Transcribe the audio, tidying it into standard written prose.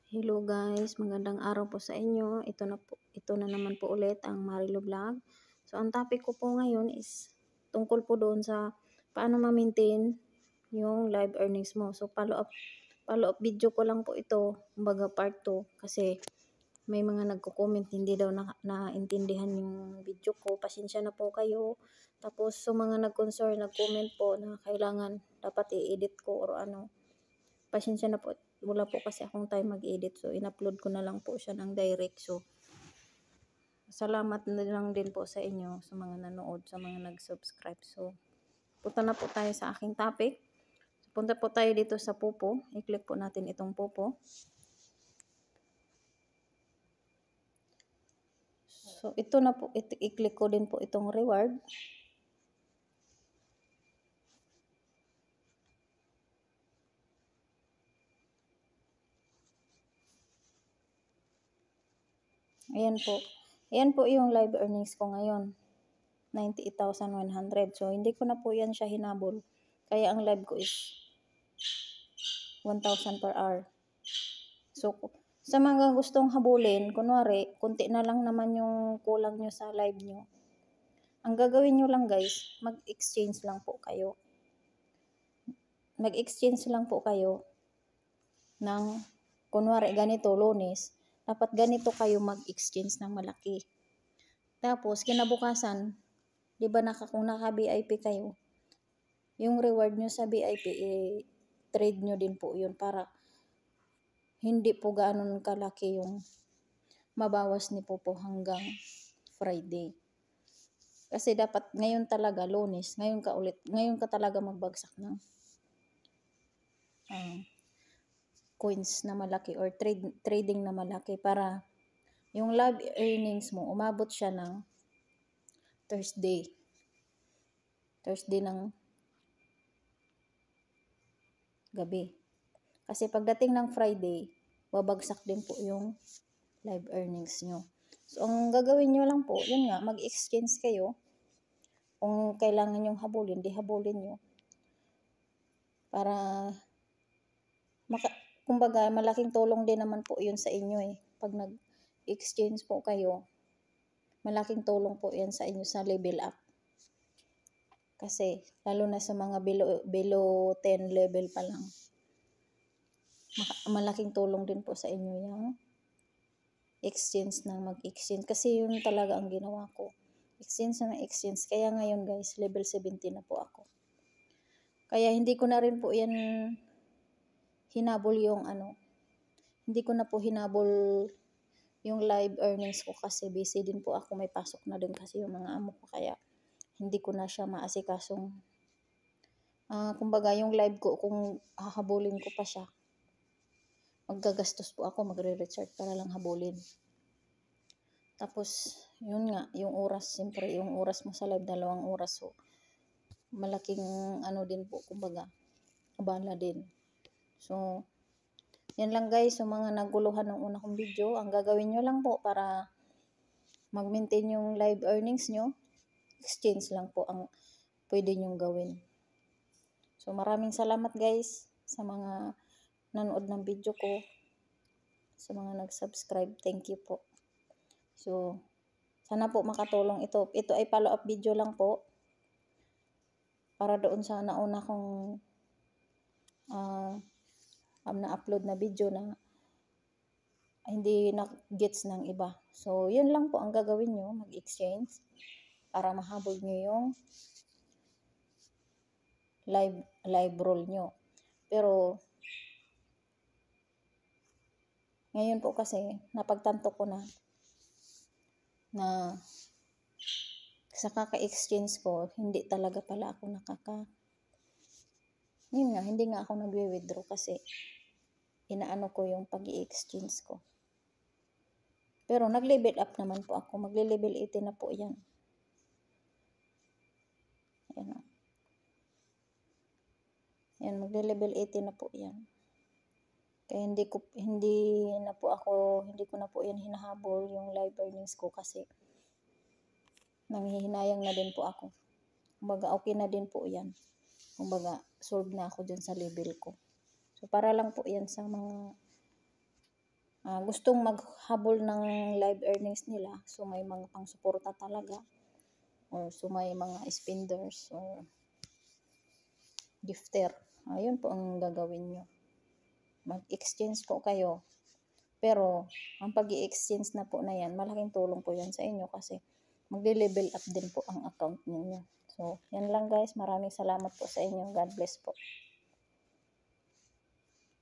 Hello guys, magandang araw po sa inyo. Ito na naman po ulit ang Marilo Vlog. So ang topic ko po ngayon is tungkol po doon sa paano ma-maintain yung live earnings mo. So follow up video ko lang po ito, kumbaga part 2 kasi may mga nagko-comment hindi daw naintindihan yung video ko. Pasensya na po kayo. Tapos so mga nag-comment po na kailangan dapat i-edit ko or ano. Pasensya na po, wala po kasi akong time mag-edit. So, in-upload ko na lang po siya ng direct. So, salamat na lang din po sa inyo, sa mga nanood, sa mga nag-subscribe. So, punta na po tayo sa aking topic. So, punta po tayo dito sa Popo. I-click po natin itong Popo. So, ito na po, i-click ko din po itong reward. Ayan po. Ayan po yung live earnings ko ngayon. 98,100. So, hindi ko na po yan siya hinabol. Kaya ang live ko is 1,000 per hour. So, sa mga gustong habulin, kunwari, konti na lang naman yung kulang nyo sa live nyo. Ang gagawin nyo lang guys, mag-exchange lang po kayo. Mag-exchange lang po kayo ng, kunwari, ganito, Lunes. Dapat ganito kayo mag-exchange ng malaki. Tapos, kinabukasan, di ba kung naka-VIP kayo, yung reward nyo sa VIP, trade nyo din po yun para hindi po gano'n kalaki yung mabawas ni Popo hanggang Friday. Kasi dapat ngayon talaga, Lunes, ngayon ka talaga magbagsak ng coins na malaki or trading na malaki para yung live earnings mo, umabot siya ng Thursday ng gabi. Kasi pagdating ng Friday, babagsak din po yung live earnings nyo. So, ang gagawin nyo lang po, yun nga, mag-exchange kayo. Kung kailangan nyong habulin, di habulin nyo. Para, kumbaga, malaking tulong din naman po yun sa inyo eh. Pag nag-exchange po kayo, malaking tulong po yan sa inyo sa level up. Kasi, lalo na sa mga below 10 level pa lang, malaking tulong din po sa inyo yung exchange ng mag-exchange. Kasi yun talaga ang ginawa ko. Exchange na exchange. Kaya ngayon guys, level 70 na po ako. Kaya hindi ko na rin po yan hinabol yung hindi ko na po hinabol yung live earnings ko kasi busy din po ako. May pasok na din kasi yung mga amo ko. Kaya hindi ko na siya maasikasong kumbaga yung live ko, kung hahabulin ko pa siya, maggagastos po ako, magre-recharge para lang habulin. Tapos, yun nga, yung oras, siyempre, yung oras mo sa live, 2 oras. So, malaking din po, kumbaga, abala din. So, yan lang guys, so mga naguluhan ng una kong video, ang gagawin nyo lang po para mag-maintain yung live earnings nyo, exchange lang po ang pwede nyong gawin. So, maraming salamat guys sa mga nanood ng video ko, sa mga nag-subscribe. Thank you po. So, sana po makatulong ito. Ito ay follow-up video lang po para doon sa nauna kong na-upload na video na hindi na-gets ng iba. So, yun lang po ang gagawin nyo, mag-exchange para mahabol nyo yung live roll nyo. Pero, ngayon po kasi, napagtanto ko na sa kaka-exchange ko, hindi talaga pala ako yun nga, hindi nga ako nagwe-withdraw kasi inaano ko yung pag-i-exchange ko. Pero nag-level up naman po ako. Magle-level 80 na po yan. Ayan o. Ayan, magle-level 80 na po yan. Kaya hindi ko na po yan hinahabol yung live earnings ko kasi nanghihinayang na din po ako. Kumbaga, okay na din po yan. Kumbaga, solve na ako dyan sa level ko. So, para lang po yan sa mga gustong maghabol ng live earnings nila, so may mga pang-suporta talaga, or so may mga spenders or gifter, ayun po ang gagawin nyo. Mag-exchange po kayo. Pero, ang pag-i-exchange na po na yan, malaking tulong po yan sa inyo kasi magde-level up din po ang account ninyo. So, yan lang guys. Maraming salamat po sa inyo. God bless po.